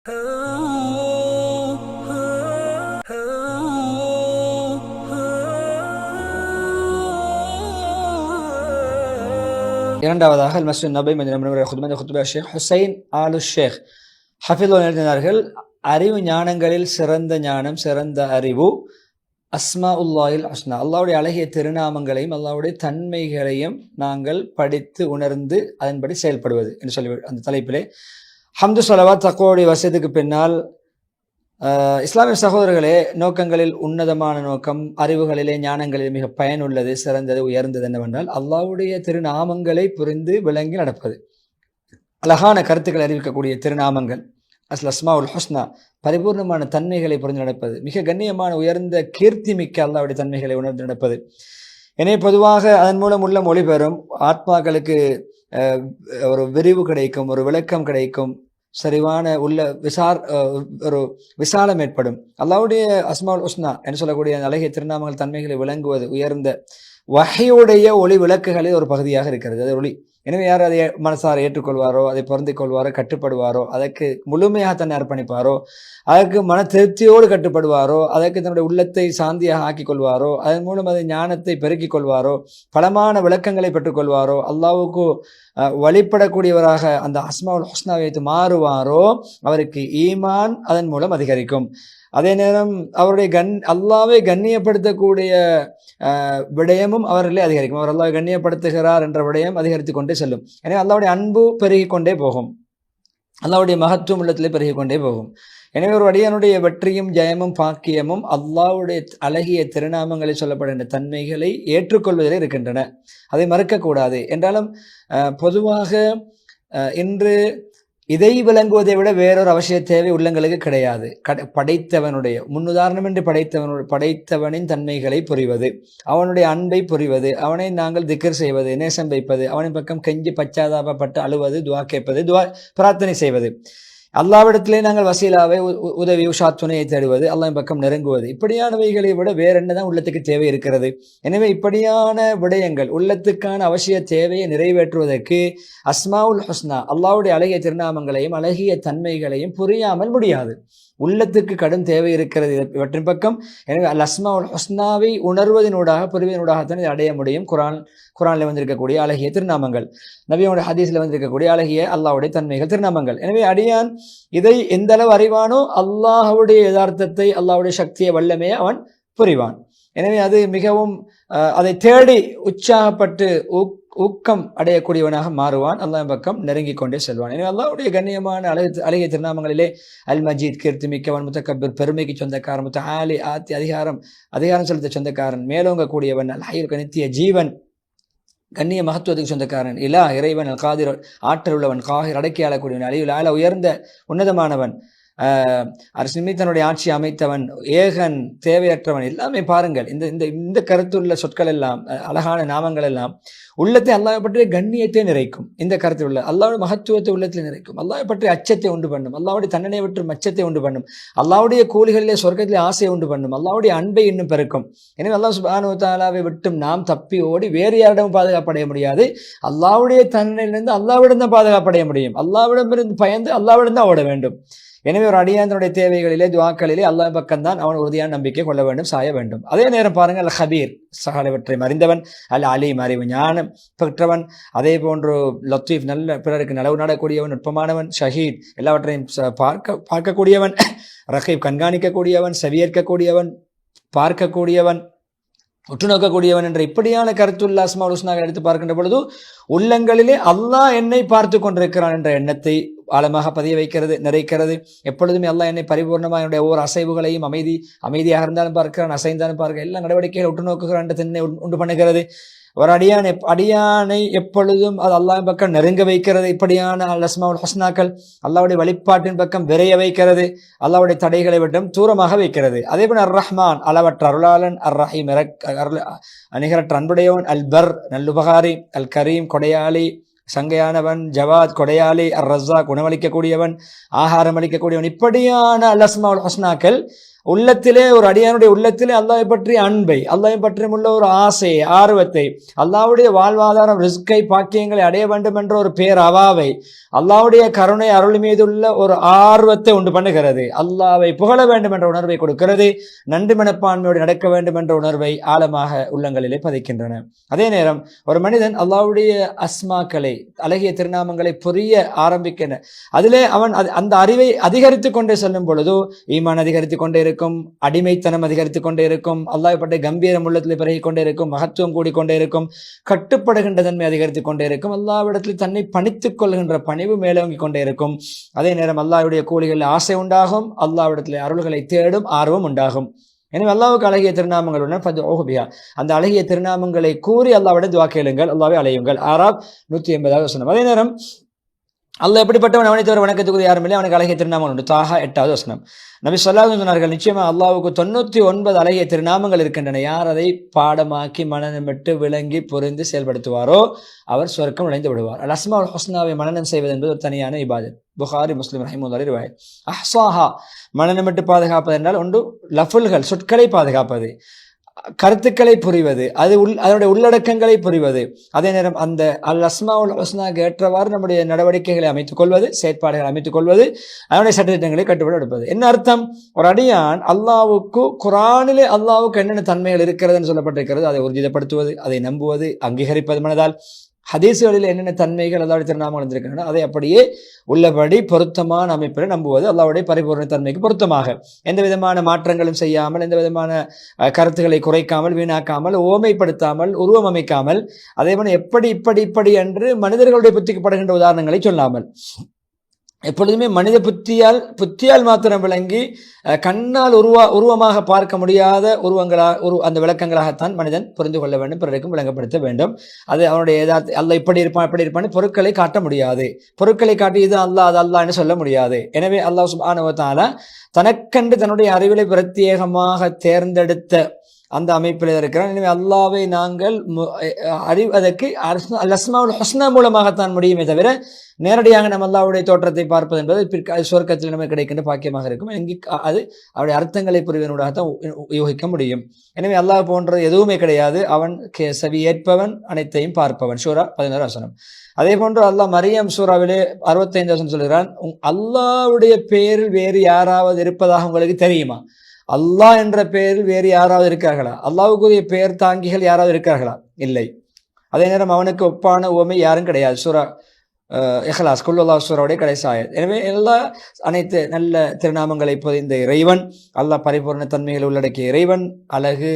இரண்டாவதாக அல் மஸ்ஜித் நபவி மதீனா ஷேக் ஹுசைன் ஆலு ஷேக் ஹஃபிதுல்லாஹ் எழுதினார்கள், அறிவு ஞானங்களில் சிறந்த ஞானம், சிறந்த அறிவு அஸ்மாஉல்லாஹில் ஹுஸ்னா, அல்லாஹ்வுடைய அழகிய திருநாமங்களையும் அல்லாஹ்வுடைய தன்மைகளையும் நாங்கள் படித்து உணர்ந்து அதன்படி செயல்படுவது என்று சொல்லி அந்த தலைப்பிலே ஹம்து ஸலவாத் தக்வாவுடைய வசதிக்கு பின்னால் இஸ்லாமிய சகோதரர்களே, நோக்கங்களில் உன்னதமான நோக்கம், அறிவுகளிலே ஞானங்களிலே மிக பயனுள்ளது, சிறந்தது, உயர்ந்தது என்னவென்றால் அல்லாஹ்வுடைய திருநாமங்களை புரிந்து விளங்கி நடப்பது. அழகான கருத்துக்களை அறிவிக்கக்கூடிய திருநாமங்கள் அஸ்மாஉல் ஹுஸ்னா, பரிபூர்ணமான தன்மைகளை புரிந்து நடப்பது, மிக கண்ணியமான உயர்ந்த கீர்த்தி மிக்க அல்லாஹ்வுடைய தன்மைகளை உணர்ந்து நடப்பது. எனவே பொதுவாக அதன் மூலம் உள்ள மொழி பெறும் ஆத்மாக்களுக்கு ஒரு விரிவு கிடைக்கும், ஒரு விளக்கம் கிடைக்கும், சரிவான உள்ள ஒரு விசாலம் ஏற்படும். அல்லாஹ்வுடைய அஸ்மாஉல் ஹுஸ்னா என்று சொல்லக்கூடிய அழகிய திருநாமங்கள் தன்மைகளை விளங்குவது உயர்ந்த வஹையுடைய ஒளி விளக்குகளில் ஒரு பகுதியாக இருக்கிறது. அது ஒளி. எனவே யார் அதை மனசார ஏற்றுக்கொள்வாரோ, அதை பொருந்திக் கொள்வாரோ, கட்டுப்படுவாரோ, அதற்கு முழுமையாக தன்னை அர்ப்பணிப்பாரோ, அதற்கு மன திருப்தியோடு கட்டுப்படுவாரோ, அதற்கு தன்னுடைய உள்ளத்தை சாந்தியாக ஆக்கிக் கொள்வாரோ, அதன் மூலம் அதை ஞானத்தை பெருக்கிக் கொள்வாரோ, பலமான விளக்கங்களை பெற்றுக்கொள்வாரோ, அல்லாஹ்வுக்கு வழிபடக்கூடியவராக அந்த அஸ்மாஉல் ஹுஸ்னாவை வைத்து மாறுவாரோ, அவருக்கு ஈமான் அதன் மூலம் அதிகரிக்கும். அதே நேரம் அவருடைய அல்லாஹ்வை கண்ணியப்படுத்தக்கூடிய விடயமும் அவர்களே அதிகரிக்கும். அவர் அல்லாஹ்வை கண்ணியப்படுத்துகிறார் என்ற விடயம் அதிகரித்து கொண்டே செல்லும். எனவே அல்லாஹ்வுடைய அன்பு பெருகிக் கொண்டே போகும், அல்லாஹ்வுடைய மகத்துவம் உள்ளத்திலே பெருகிக் கொண்டே போகும். எனவே ஒரு அடியானுடைய வெற்றியும் ஜெயமும் பாக்கியமும் அல்லாஹ்வுடைய அழகிய திருநாமங்களில் சொல்லப்படுகின்ற தன்மைகளை ஏற்றுக்கொள்வதில் இருக்கின்றன. அதை மறுக்கக்கூடாது. என்றாலும் பொதுவாக இன்று இதை விளங்குவதை விட வேறொரு அவசிய தேவை உள்ளங்களுக்கு கிடையாது. படைத்தவனுடைய முன்னுதாரணமின்றி படைத்தவனின் தன்மைகளை புரிவது, அவனுடைய அன்பை புரிவது, அவனை நாங்கள் திக்ர் செய்வது, நேசம் வைப்பது, அவனின் பக்கம் கெஞ்சி பச்சாதாபப்பட்டு அழுவது, துவா கேட்பது, பிரார்த்தனை செய்வது, அல்லாஹ்விடத்திலே நாங்கள் வசீலாவை உதவி உஷா துணையை தேடுவது, அல்லாஹ்வின் பக்கம் நெருங்குவது, இப்படியானவைகளை விட வேற என்னதான் உள்ளத்துக்கு தேவை இருக்கிறது? எனவே இப்படியான விடயங்கள் உள்ளத்துக்கான அவசிய தேவையை நிறைவேற்றுவதற்கு அஸ்மாஉல் ஹுஸ்னா அல்லாஹ்வுடைய அழகிய திருநாமங்களையும் அழகிய தன்மைகளையும் புரியாமல் முடியாது. உள்ளத்துக்கு கடும் தேவை இருக்கிறது இவற்றின் பக்கம். எனவே அல் அஸ்மாஉல் ஹுஸ்னாவை உணர்வதனூடாக புரிவதனூடாகத்தான் இதை அடைய முடியும். குரானில் வந்திருக்கக்கூடிய அழகிய திருநாமங்கள், நபியோட ஹதீஸில் வந்திருக்கக்கூடிய அழகிய அல்லாஹ்வுடைய தன்மைகள், திருநாமங்கள். எனவே அடியான் இதை எந்த அளவு அறிவானோ அல்லாஹ்வுடைய யதார்த்தத்தை, அல்லாஹ்வுடைய சக்தியை, வல்லமையை அவன் புரிவான். எனவே அது மிகவும் அதை தேடி உற்சாகப்பட்டு ஊக்கம் அடையக்கூடியவனாக மாறுவான், அல்லாஹ் பக்கம் நெருங்கி கொண்டே செல்வான். எனவே அல்லாஹ்வுடைய கண்ணியமான அழகிய திருநாமங்களிலே அல் மஜீத் கீர்த்தி மிக்கவன், முத்தக்கபிர் பெருமைக்கு சொந்தக்காரன், முத்தஆலி ஆத்தி அதிகாரம் செலுத்த சொந்தக்காரன், மேலோங்க கூடியவன், அல் ஹய்யுல் நித்திய ஜீவன், கண்ணிய மகத்துவத்துக்கு சொந்தக்காரன், இலா இறைவன், அல் காதிர் ஆற்றல் உள்ளவன், காஹிர் அடக்கி ஆளக்கூடியவன், அலியுல் ஆல உயர்ந்த உன்னதமானவன், அரசு தன்னுடைய ஆட்சி அமைத்தவன், ஏகன், தேவையற்றவன். எல்லாமே பாருங்கள், இந்த கருத்துள்ள சொற்கள் எல்லாம், அழகான நாமங்கள் எல்லாம் உள்ளத்தை அல்லாஹ் பற்றிய கண்ணியத்தை நிறைக்கும். இந்த கருத்தில் உள்ள அல்லாஹ்வுடைய மகத்துவத்தை உள்ளத்தில் நிறைக்கும், அல்லாஹ் பற்றிய அச்சத்தை உண்டு பண்ணும், அல்லாஹ்வுடைய தண்டனை விட்டு அச்சத்தை உண்டு பண்ணும், அல்லாஹ்வுடைய கூலிகளிலே சொர்க்கத்திலே ஆசையை உண்டு பண்ணும், அல்லாஹ்வுடைய அன்பை இன்னும் பெருக்கும். எனவே அல்லாஹ் சுப்ஹானஹு வ தஆலாவை விட்டும் நாம் தப்பி ஓடி வேறு யாரிடமும் பாதுகாப்படைய முடியாது. அல்லாஹ்வுடைய தண்டனையிலிருந்து அல்லாஹ்விடம் தான் பாதுகாப்படைய முடியும். அல்லாஹ்விடமிருந்து பயந்து அல்லாஹ்விடம் தான் ஓட வேண்டும். எனவே ஒரு அடியானுடைய தேவைகளிலே, துஆக்களிலே அல்லாஹ் பக்கம்தான் அவன் உறுதியான நம்பிக்கை கொள்ள வேண்டும், சாய வேண்டும். அதே நேரம் பாருங்கள், அல் ஹபீர் சகலவற்றை அறிந்தவன், அல் அலீம் அறிவு ஞானம் பெற்றவன், அதே போன்று லத்தீஃப் நல்ல பிறருக்கு நலவு நாடக்கூடியவன், நுட்பமானவன், ஷஹீத் எல்லாவற்றையும் பார்க்கக்கூடியவன், ரகீப் கண்காணிக்கக்கூடியவன், செவியேற்கக்கூடியவன், பார்க்கக்கூடியவன், உற்று நோக்கக்கூடியவன் என்ற இப்படியான கருத்துள்ள அஸ்மாஉல் ஹுஸ்னாவை எடுத்து பார்க்கின்ற பொழுது உள்ளங்களிலே அல்லாஹ் என்னை பார்த்து கொண்டிருக்கிறான் என்ற எண்ணத்தை ஆழமாக பதிய வைக்கிறது, நிறைக்கிறது. எப்பொழுதுமே அல்லாஹ் என்னை பரிபூர்ணமாக என்னுடைய ஒவ்வொரு அசைவுகளையும் அமைதியாக இருந்தாலும் பார்க்கிறான், அசைந்தாலும் பார்க்க எல்லா நடவடிக்கைகளை உற்று நோக்குகிறான் என்ற தன்னை உண்டு பண்ணுகிறது. ஒரு அடியானை எப்பொழுதும் அது அல்லாஹ்வின் பக்கம் நெருங்க வைக்கிறது. இப்படியான அல் அஸ்மாஉல் ஹுஸ்னாக்கள் அல்லாஹ்வுடைய வழிபாட்டின் பக்கம் விரைய வைக்கிறது, அல்லாஹ்வுடைய தடைகளை விட்டும் தூரமாக வைக்கிறது. அதே போல அர் ரஹ்மான் அளவற்ற அருளாளன், அர் ரஹீம் நிகரற்ற அன்புடையவன், அல் பர் நல்லுபகாரி, அல் கரீம் கொடையாளி சங்கையானவன், ஜவாத் கொடையாளி, அர் ரஸாக் உணவளிக்கக்கூடியவன், ஆகாரம் அளிக்கக்கூடியவன். இப்படியான அல் அஸ்மாஉல் ஹுஸ்னாக்கள் உள்ளத்திலே ஒரு அடியானுடைய உள்ளத்திலே அல்லாஹ்வை பற்றிய அன்பை, அல்லாஹ்வை பற்றிய உள்ள ஒரு ஆசையை, ஆர்வத்தை, அல்லாஹ்வுடைய வாழ்வாதாரம், ரிஸ்கை, பாக்கியங்களை அடைய வேண்டும் என்ற ஒரு பேரவாவை, அல்லாஹ்வுடைய கருணை அருள் மீதுள்ள ஒரு ஆர்வத்தை உண்டு பண்ணுகிறது. அல்லாஹ்வை புகழ வேண்டும் என்ற உணர்வை கொடுக்கிறது. நன்றி மனப்பான்மையோடு நடக்க வேண்டும் என்ற உணர்வை ஆழமாக உள்ளங்களிலே பதிக்கின்றன. அதே நேரம் ஒரு மனிதன் அல்லாஹ்வுடைய அஸ்மாக்களை, அழகிய திருநாமங்களை புரிய ஆரம்பிக்கின்ற அதிலே அவன் அந்த அறிவை அதிகரித்துக் கொண்டே செல்லும் பொழுது ஈமான் அதிகரித்துக் கொண்டே இருக்கும், அடிமைத்தனம் அதிகரித்துக் கொண்டே இருக்கும், அல்லாஹ்வை பற்றிய கம்பீரம் உள்ளத்தில் பெருகிக் கொண்டே இருக்கும், மகத்துவம் கூடிக்கொண்டே இருக்கும், கட்டுப்படுகின்ற தன்மை அதிகரித்துக் கொண்டே இருக்கும், அல்லாஹ்விடத்தில் தன்னை பணித்துக் கொள்கின்ற பணிவு மேலோங்கிக் கொண்டே இருக்கும். அதே நேரம் அல்லாஹ்வுடைய கூலிகளில் ஆசை உண்டாகும், அல்லாஹ்விடத்தில் அருள்களை தேடும் ஆர்வம் உண்டாகும். எனவே அல்லாஹ்வுக்கு அழகிய திருநாமங்களுடன் அந்த அழகிய திருநாமங்களை கூறி அல்லாஹ்விடம் துஆ கேளுங்கள், அல்லாஹ்வை அழையுங்கள். ஆராப் 180வது வசனம். அதே நேரம் அல்லாஹ் எப்படிப்பட்டவன், அவனை தவிர வணக்கத்துக்குரிய யாரும் இல்லை, அவனுக்கு அழகிய திருநாமங்கள் உண்டு. தாஹா 8வது வசனம். நபி ஸல்லல்லாஹு அலைஹி சொன்னார்கள், நிச்சயமா அல்லாஹ்வுக்கு 99 அழகிய திருநாமங்கள் இருக்கின்றன. யார் அதை பாடமாக்கி மனனமிட்டு விளங்கி புரிந்து செயல்படுத்துவாரோ அவர் சொர்க்கம் நுழைந்து விடுவார். அல் அஸ்மாஉல் ஹுஸ்னாவை மனனம் செய்வது என்பது ஒரு தனியான இபாதத். புகாரி, முஸ்லிம் ரஹிமத்துல்லாஹி ரிவாயத். அஹ்ஸாஹா மனனமிட்டு பாதுகாப்பது என்றால் ஒன்று லஃபுல்கள், சொற்களை பாதுகாப்பது, கருத்துக்களை புரிவது, அதனுடைய உள்ளடக்கங்களை புரிவது. அதே நேரம் அந்த அல் அஸ்மாஉல் ஹுஸ்னாக்கு ஏற்றவாறு நம்முடைய நடவடிக்கைகளை அமைத்துக் கொள்வது, செயற்பாடுகளை அமைத்துக் கொள்வது, அதனுடைய சட்டத்திட்டங்களை கட்டுப்பட எடுப்பது. என்ன அர்த்தம்? ஒரு அடியான் அல்லாஹ்வுக்கு குர்ஆனிலே அல்லாஹ்வுக்கு என்னென்ன தன்மைகள் இருக்கிறதுன்னு சொல்லப்பட்டிருக்கிறது அதை உறுதிப்படுத்துவது, அதை நம்புவது, அங்கீகரிப்பது மனதால். ஹதீஸ்களில் என்னென்ன தன்மைகள் அல்லாஹ்வுடைய திருநாமங்கள் இருக்கின்றன அதை அப்படியே உள்ளபடி பொருத்தமான அமைப்பில் நம்புவது, அல்லாஹ்வுடைய பரிபூர்ண தன்மைக்கு பொருத்தமாக, எந்த விதமான மாற்றங்களும் செய்யாமல், எந்த விதமான கருத்துக்களை குறைக்காமல், வீணாக்காமல், ஓமைப்படுத்தாமல், உருவம் அமைக்காமல், அதே போல எப்படி இப்படி என்று மனிதர்களுடைய புத்திக்கு படுகின்ற உதாரணங்களை சொல்லாமல், எப்பொழுதுமே மனித புத்தியால் மாத்திரம் விளங்கி கண்ணால் உருவமாக பார்க்க முடியாத அந்த விளக்கங்களாகத்தான் மனிதன் புரிந்து கொள்ள வேண்டும், பிறருக்கும் விளங்கப்படுத்த வேண்டும். அது அவனுடைய அல்லாஹ் இப்படி இருப்பான் அப்படி இருப்பான் பொருட்களை காட்ட முடியாது. பொருட்களை காட்டி இது அல்லாஹ் அது அல்லாஹ் என்று சொல்ல முடியாது. எனவே அல்லாஹ் சுப்ஹானஹு வ தஆலா தனக்கென்று தன்னுடைய அறிவிலை பிரத்யேகமாக தேர்ந்தெடுத்த அந்த அமைப்பில் இருக்கிறான். எனவே அல்லாஹ்வை நாங்கள் அறிவதற்கு அல் அஸ்மாஉல் ஹுஸ்னா மூலமாகத்தான் முடியுமே தவிர நேரடியாக நம்ம அல்லாஹ்வுடைய தோற்றத்தை பார்ப்பது என்பது சொர்க்கத்தில் நமக்கு கிடைக்கின்ற பாக்கியமாக இருக்கும். அது அவருடைய அர்த்தங்களை புரிவதனூடாகத்தான் யூகிக்க முடியும். எனவே அல்லாஹ் போன்றது எதுவுமே கிடையாது. அவன் செவி ஏற்பவன், அனைத்தையும் பார்ப்பவன். சூரா 11 வசனம். அதே போன்று அல்லாஹ் மரியம் சூராவிலே 65 வசனம் சொல்கிறான், அல்லாஹ்வுடைய பேரில் வேறு யாராவது இருப்பதாக உங்களுக்கு தெரியுமா? அல்லாஹ் என்ற பெயரில் வேறு யாராவது இருக்கிறார்களா? அல்லாஹ்வுக்குரிய பெயர் தாங்கிகள் யாராவது இருக்கிறார்களா? இல்லை. அதே நேரம் அவனுக்கு ஒப்பான உவமை யாரும் கிடையாது. சூரா இஹ்லாஸ் குல்லுல்லாஹ் சூராவுடைய கடைசி ஆயத். எனவே அனைத்து நல்ல திருநாமங்களை பொதிந்த இறைவன், அல்லாஹ் பரிபூர்ண தன்மைகளை உள்ளடக்கிய இறைவன், அழகு,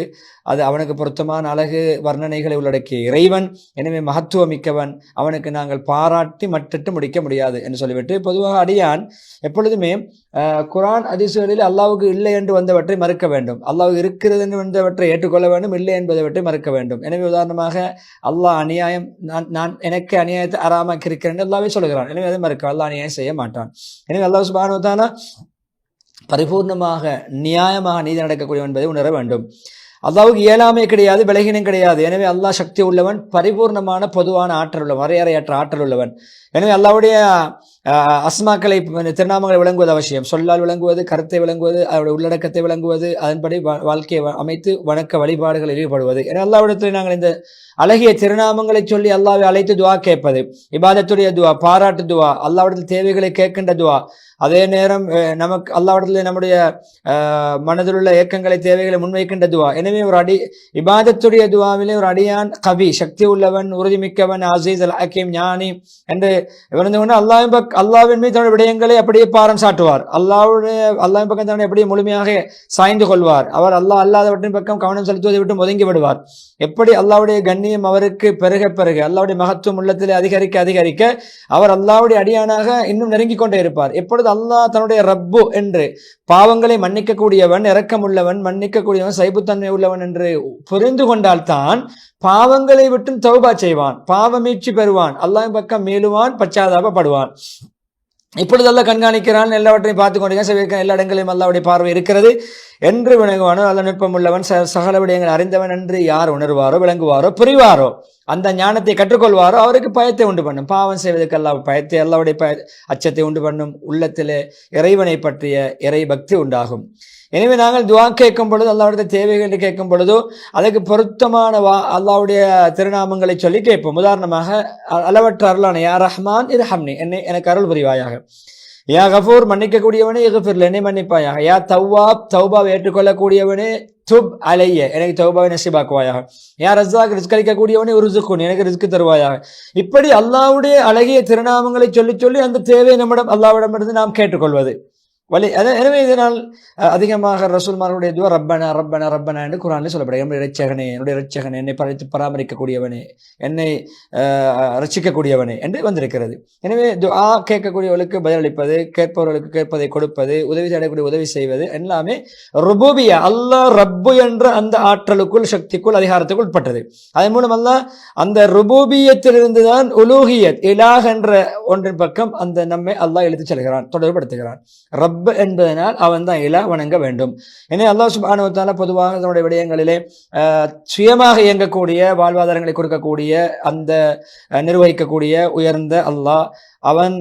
அது அவனுக்கு பொருத்தமான அழகு வர்ணனைகளை உள்ளடக்கிய இறைவன். எனவே மகத்துவமிக்கவன், அவனுக்கு நாங்கள் பாராட்டி மட்டிட்டு முடிக்க முடியாது என்று சொல்லிவிட்டு, பொதுவாக அடியான் எப்பொழுதுமே குர்ஆன் ஹதீஸ்களில் அல்லாஹ்வுக்கு இல்லை என்று வந்தவற்றை மறுக்க வேண்டும், அல்லாஹ் இருக்கிறது என்று வந்தவற்றை ஏற்றுக்கொள்ள வேண்டும், இல்லை என்பதை மறுக்க வேண்டும். எனவே உதாரணமாக அல்லாஹ் அநியாயம், நான் எனக்கு அநியாயத்தை ஆறாமாக்கி இருக்கிறேன் அல்லாஹ்வே சொல்கிறான். எனவே அதை மறுக்க, அல்லாஹ் அநியாயம் செய்ய மாட்டான். எனவே அல்லாஹ் சுப்ஹானஹு வ தஆலா பரிபூர்ணமாக நியாயமாக நீதி நடக்கக்கூடியவன் என்பதை உணர வேண்டும். அல்லாஹ்வுக்கு இயலாமை கிடையாது, பலகீனம் கிடையாது. எனவே அல்லாஹ் சக்தி உள்ளவன், பரிபூர்ணமான பொதுவான ஆற்றல் உள்ளவன், வரையறையற்ற ஆற்றல் உள்ளவன். எனவே அல்லாஹ்வுடைய அஸ்மாக்களை, திருநாமங்களை விளங்குவது அவசியம். சொல்லால் விளங்குவது, கருத்தை விளங்குவது, அவருடைய உள்ளடக்கத்தை விளங்குவது, அதன்படி வாழ்க்கையை அமைத்து வணக்க வழிபாடுகளில் ஈடுபடுவது. எனவே அல்லாஹ்விடத்தில் நாங்கள் இந்த அழகிய திருநாமங்களை சொல்லி அல்லாஹ்வை அழைத்து துஆ கேட்பது, இபாதத்துடைய துஆ, பாராட்டு துஆ, அல்லாஹ்விடத்தில் தேவைகளை கேட்கின்ற துஆ. அதே நேரம் நமக்கு அல்லாஹ்விடத்தில் நம்முடைய மனதில் உள்ள ஏக்கங்களை, தேவைகளை முன்வைக்கின்ற துஆ. எனவே ஒரு இபாதத்துடைய துஆவிலே ஒரு அடியான் கவி, சக்தி உள்ளவன், உறுதிமிக்கவன், அசீஸ் அல் ஹக்கீம், ஞானி என்று இவர்ந்து கொண்டு அல்லாஹ்வின் மீது தன்னுடைய விடயங்களை அப்படியே பாரம் சாட்டுவார். அல்லாஹ்வின் பக்கம் தன்னை அப்படியே முழுமையாக சாய்ந்து கொள்வார். அவர் அல்லாஹ் அல்லாதவற்றின் பக்கம் கவனம் செலுத்துவதை விட்டு ஒதுங்கி விடுவார். எப்படி அல்லாஹ்வுடைய கண்ணியம் அவருக்கு பெருக அல்லாஹ்வுடைய மகத்துவம் உள்ளத்திலே அதிகரிக்க அவர் அல்லாஹ்வுடைய அடியானாக இன்னும் நெருங்கிக் கொண்டே இருப்பார். எப்பொழுது அல்லாஹ் தன்னுடைய ரப்பு என்று, பாவங்களை மன்னிக்கக்கூடியவன், இரக்கமுள்ளவன், மன்னிக்கக்கூடியவன், சைபுத்தன்மை உள்ளவன் என்று புரிந்து கொண்டால்தான் பாவங்களை விட்டு தௌபா செய்வான், பாவமீட்சி பெறுவான், அல்லாஹ்வின் பக்கம் மீளுவான், பச்சாதாபப்படுவான். இப்பொழுது அல்லாஹ் கண்காணிக்கிறான், எல்லாவற்றையும் பார்த்து கொண்டிருக்கிறான், எல்லா இடங்களிலும் அல்லாஹ்வுடைய பார்வை இருக்கிறது. என்று விளங்குவானோ அல்ல நுட்பம் உள்ளவன் சகல விடயங்கள் அறிந்தவன் என்று யார் உணர்வாரோ விளங்குவாரோ புரிவாரோ அந்த ஞானத்தை கற்றுக்கொள்வாரோ அவருக்கு பயத்தை உண்டு பண்ணும். பாவம் செய்வதற்கு பயத்தை அல்லாவுடைய அச்சத்தை உண்டு பண்ணும். உள்ளத்திலே இறைவனை பற்றிய இறை பக்தி உண்டாகும். எனவே நாங்கள் துவா கேட்கும் பொழுது அல்லாவுடைய தேவைகளை கேட்கும் பொழுதோ அதுக்கு பொருத்தமான அல்லாவுடைய திருநாமங்களை சொல்லி கேட்போம். உதாரணமாக அளவற்ற அருளான யா ரஹ்மான் இர்ஹம்னி, என்னை எனக்கு அருள் புரிவாயாக. யா கஃபூர், மன்னிக்கக்கூடியவனே இக்ஃபிர் என்னை மன்னிப்பாயாக. யா தவ்வாப், தௌபாவை ஏற்றுக்கொள்ளக்கூடியவனே துப் அலைய, எனக்கு தௌபாவை நசீபாக்குவாயாக. யா ரஸாக், ரிஸ்க் அளிக்கக்கூடியவனே ருஸுக்குன், எனக்கு ரிஸ்க் தருவாயாக. இப்படி அல்லாஹ்வுடைய அழகிய திருநாமங்களை சொல்லி சொல்லி அந்த தேவை நம்மிடம் அல்லாஹ்விடமிருந்து நாம் கேட்டுக்கொள்வது. எனவே இதனால் அதிகமாக ரசூல்மார்களுடைய துவா ரப்பனா ரப்பனா ரப்பனா என்று குர்ஆனில் சொல்லப்படுகிறது. என்னுடைய இரட்சகனே, என்னுடைய இரட்சகனே, என்னை பராமரிக்கக்கூடியவனே, என்னை ரட்சிக்கக்கூடியவனே என்று வந்திருக்கிறது. எனவே துஆ கேட்கக்கூடியவர்களுக்கு பதிலளிப்பது, கேட்பவர்களுக்கு கேட்பதை கொடுப்பது, உதவி தேடக்கூடிய உதவி செய்வது எல்லாமே ருபூபியா, அல்லாஹ் ரப்பு என்ற அந்த ஆற்றலுக்குள், சக்திக்குள், அதிகாரத்துக்குள் உட்பட்டது. அதன் மூலம் அல்லாஹ் அந்த ருபூபியத்திலிருந்து தான் உலூஹியத், இலாஹ் என்ற ஒன்றின் பக்கம் அந்த நம்மை அல்லாஹ் இழுத்துச் செல்கிறான், தொடர்படுத்துகிறான். ரப் என்பதனால் அவன் தான் இலா, வணங்க வேண்டும். எனவே அல்லாஹ் சுப்ஹானஹு வ தஆலா பொதுவாக தன்னுடைய விடயங்களிலே சுயமாக இயங்கக்கூடிய, வாழ்வாதாரங்களை கொடுக்கக்கூடிய, அந்த நிர்வகிக்கக்கூடிய உயர்ந்த அல்லாஹ். அவன்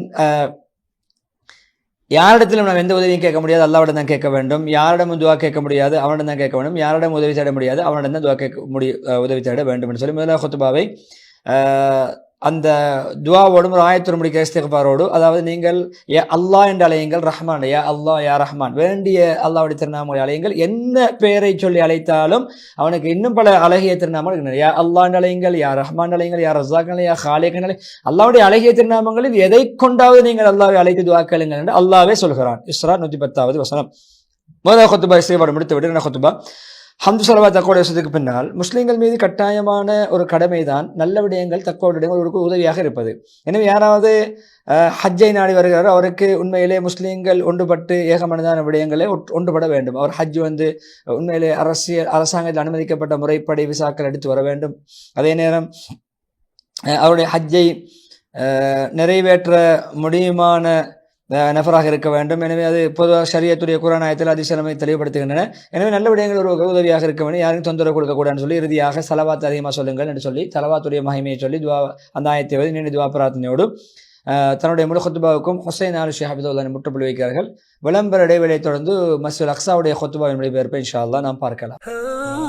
யாரிடத்திலும் நாம் எந்த உதவியும் கேட்க முடியாது, அல்லாஹ்விடம் தான் கேட்க வேண்டும். யாரிடமும் துவா கேட்க முடியாது, அவனிடம் தான் கேட்க வேண்டும். யாரிடம் உதவி தேட முடியாது, அவனிடம் தான் துவா உதவி தேட வேண்டும் என்று சொல்லி முதலாவது குத்பாவை அந்த துவாவோடும் ஒரு ஆயத்தோடு முடிக்கிற இஸ்திக்பாரோடு, அதாவது நீங்கள் அல்லாஹ் என்று அழையுங்கள், ரஹ்மான், யா அல்லாஹ் யா ரஹ்மான், வேண்டிய அல்லாஹ்வுடைய திருநாமங்களை அழையுங்கள். என்ன பெயரை சொல்லி அழைத்தாலும் அவனுக்கு இன்னும் பல அழகிய திருநாமங்கள் இருக்கின்றன. யா அல்லாஹ் என்று அழையுங்கள், யா ரஹ்மான் அழையுங்கள், யா ரஸாக், யா ஹாலிக். அல்லாஹ்வுடைய அழகிய திருநாமங்களில் எதை கொண்டாவது நீங்கள் அல்லாஹ்வை அழைத்து துவா கேளுங்கள் என்று அல்லாஹ்வே சொல்கிறான். இஸ்ரா 110வது வசனம். முதல் குத்பா இஸ்திக்பார் முடித்துவிட்டு என்ன குத்பா ஹம்து ஸலவாத் தக்வாவுடைய வசனத்துக்கு பின்னால் முஸ்லிம்கள் மீது கட்டாயமான ஒரு கடமை தான் நல்ல விடயங்கள், தக்வா விடயங்கள் ஒரு உதவியாக இருப்பது. எனவே யாராவது ஹஜ்ஜை நாடி வருகிறாரோ அவருக்கு உண்மையிலே முஸ்லீம்கள் ஒன்றுபட்டு ஏகமனதான விடயங்களை ஒன்றுபட வேண்டும். அவர் ஹஜ் உண்மையிலே அரசாங்கத்தில் அனுமதிக்கப்பட்ட முறைப்படி விசாக்கள் எடுத்து வர வேண்டும். அதே நேரம் அவருடைய ஹஜ்ஜை நிறைவேற்ற முடியுமான நபராக இருக்க வேண்டும். எனவே அது பொதுவாக ஷரியத்துடைய குர்ஆன் ஆயத்தில் அதிசலமை தெளிவுபடுத்துகின்றன. எனவே நல்ல விடயங்கள் ஒரு உதவியாக இருக்க வேண்டும், யாரும் தொந்தரவு கொடுக்கக்கூடாதுன்னு சொல்லி இறுதியாக சலவாத் அதிகமாக சொல்லுங்கள் என்று சொல்லி சலவாத்துடைய மகிமையை சொல்லி துவா அந்த ஆயத்தை வந்து நீண்ட துவா பிரார்த்தனையோடு தன்னுடைய முழு குத்துபாவுக்கும் ஹுசைன் ஆலு ஷேக் ஹபிதுல்லாஹ் முற்றுப்புள்ளி வைக்கிறார்கள். விளம்பர இடைவெளியை தொடர்ந்து மஸ்ஜிதுல் அக்ஸாவுடைய குத்துபாவின் மொழிபெயர்ப்பை இன்ஷா அல்லாஹ் நாம் பார்க்கலாம்.